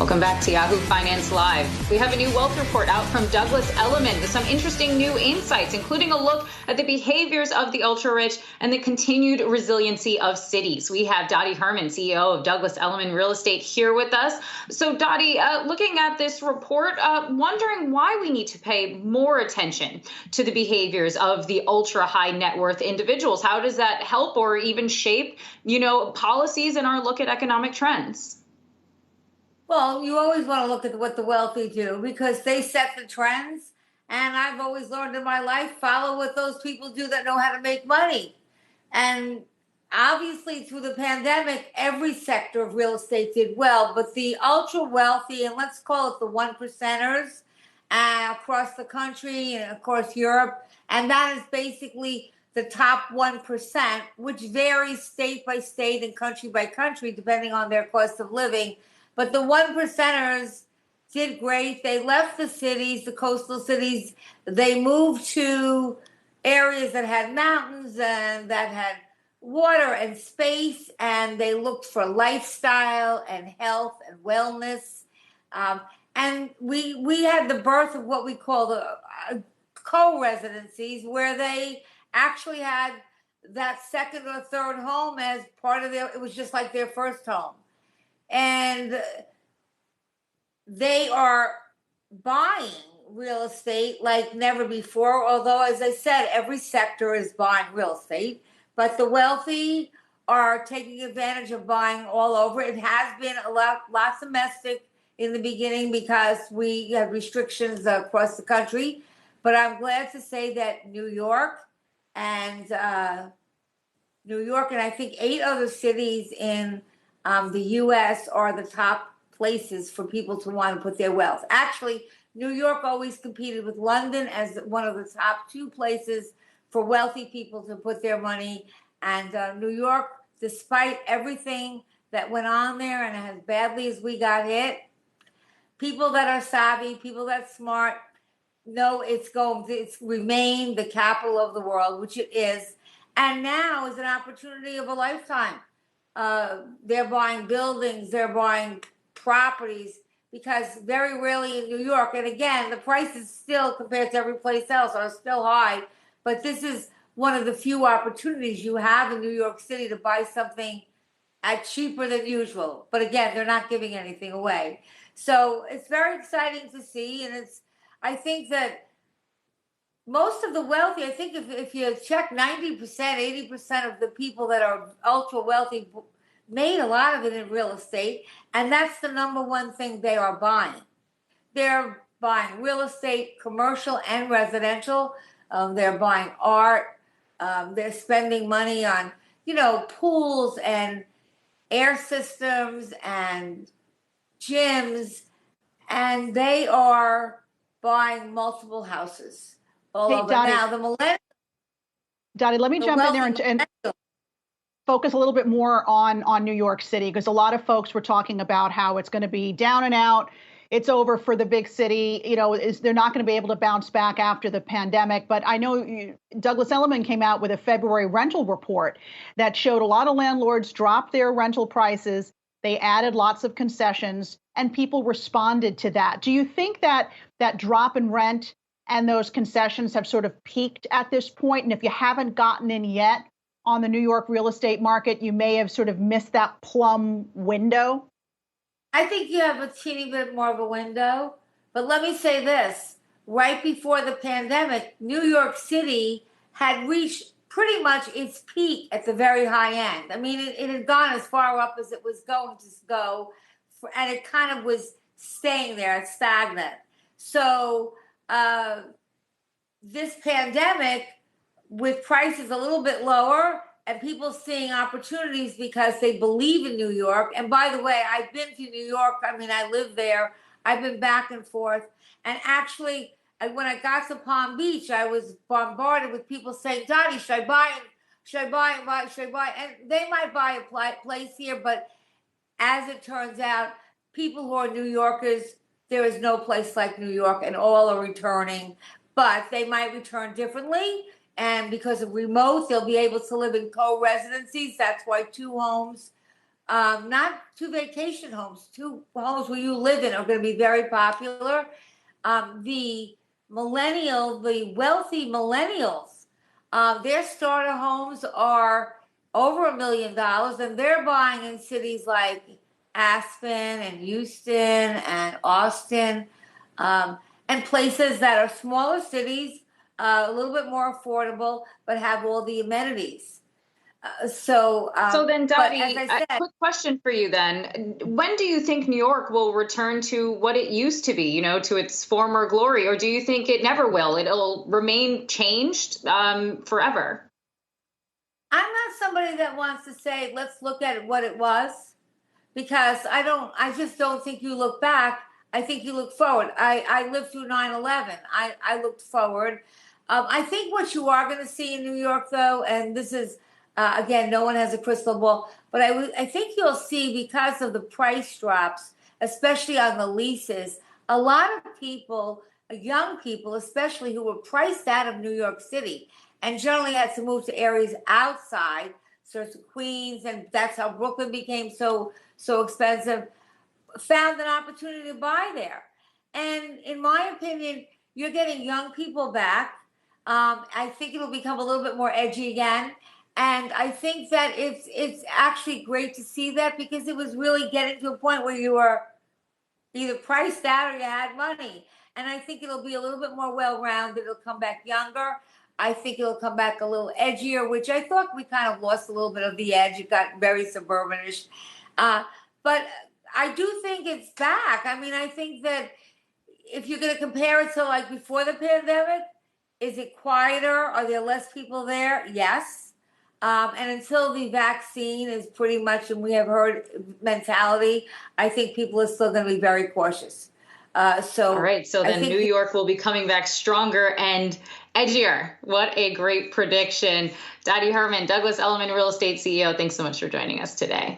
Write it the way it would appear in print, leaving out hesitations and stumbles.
Welcome back to Yahoo Finance Live. We have a new wealth report out from Douglas Elliman with some interesting new insights, including a look at the behaviors of the ultra-rich and the continued resiliency of cities. We have Dottie Herman, CEO of Douglas Elliman Real Estate, here with us. So, Dottie, looking at this report, wondering why we need to pay more attention to the behaviors of the ultra-high net worth individuals. How does that help or even shape, policies in our look at economic trends? Well, you always want to look at what the wealthy do because they set the trends. And I've always learned in my life, follow what those people do that know how to make money. And obviously through the pandemic, every sector of real estate did well, but the ultra wealthy, and let's call it the one percenters across the country and across Europe, and that is basically the top 1%, which varies state by state and country by country, depending on their cost of living. But the one percenters did great. They left the cities, the coastal cities. They moved to areas that had mountains and that had water and space, and they looked for lifestyle and health and wellness. And we had the birth of what we call the co-residencies, where they actually had that second or third home as part of it was just like their first home. And they are buying real estate like never before, although, as I said, every sector is buying real estate. But the wealthy are taking advantage of buying all over. It has been lots domestic in the beginning because we had restrictions across the country. But I'm glad to say that New York and I think 8 other cities in the U.S. are the top places for people to want to put their wealth. Actually, New York always competed with London as one of the top 2 places for wealthy people to put their money. And New York, despite everything that went on there and as badly as we got hit, people that are savvy, people that's smart, know it's remained the capital of the world, which it is. And now is an opportunity of a lifetime. They're buying buildings, they're buying properties, because very rarely in New York, and again, the prices still compared to every place else are still high, but this is one of the few opportunities you have in New York City to buy something at cheaper than usual. But again, they're not giving anything away. So it's very exciting to see, and I think that most of the wealthy, I think if you check 90%, 80% of the people that are ultra wealthy made a lot of it in real estate. And that's the number one thing they are buying. They're buying real estate, commercial and residential. They're buying art. They're spending money on, pools and air systems and gyms. And they are buying multiple houses. Hey, Dottie, Dottie, let me jump in there and focus a little bit more on New York City, because a lot of folks were talking about how it's going to be down and out. It's over for the big city. They're not going to be able to bounce back after the pandemic. But I know Douglas Elliman came out with a February rental report that showed a lot of landlords dropped their rental prices. They added lots of concessions and people responded to that. Do you think that drop in rent and those concessions have sort of peaked at this point? And if you haven't gotten in yet on the New York real estate market, you may have sort of missed that plum window? I think you have a teeny bit more of a window. But let me say this. Right before the pandemic, New York City had reached pretty much its peak at the very high end. I mean, it had gone as far up as it was going to go, and it kind of was staying there, it's stagnant. So this pandemic, with prices a little bit lower and people seeing opportunities because they believe in New York. And by the way, I've been to New York. I mean, I live there. I've been back and forth. And actually, when I got to Palm Beach, I was bombarded with people saying, Dottie, should I buy? And they might buy a place here, but as it turns out, people who are New Yorkers, there is no place like New York, and all are returning. But they might return differently. And because of remote, they'll be able to live in co-residencies. That's why 2 homes not two vacation homes, two homes where you live in are going to be very popular. The wealthy millennials, their starter homes are over $1 million, and they're buying in cities like Aspen and Houston and Austin, and places that are smaller cities, a little bit more affordable, but have all the amenities. So then, Dottie, a quick question for you then. When do you think New York will return to what it used to be, you know, to its former glory? Or do you think it never will? It'll remain changed forever? I'm not somebody that wants to say, let's look at what it was, because I just don't think you look back. I think you look forward. I lived through 9/11. I looked forward. I think what you are going to see in New York, though, and this is, again, no one has a crystal ball, but I think you'll see, because of the price drops, especially on the leases, a lot of people, young people especially, who were priced out of New York City and generally had to move to areas outside, so to Queens, and that's how Brooklyn became so expensive, found an opportunity to buy there. And in my opinion, you're getting young people back. I think it'll become a little bit more edgy again. And I think that it's actually great to see that, because it was really getting to a point where you were either priced out or you had money. And I think it'll be a little bit more well-rounded. It'll come back younger. I think it'll come back a little edgier, which I thought we kind of lost a little bit of the edge. It got very suburbanish. But I do think it's back. I mean, I think that if you're going to compare it to like before the pandemic, is it quieter? Are there less people there? Yes. And until the vaccine is pretty much, and we have heard mentality, I think people are still going to be very cautious. All right. So then New York will be coming back stronger and edgier. What a great prediction. Dottie Herman, Douglas Elliman Real Estate CEO. Thanks so much for joining us today.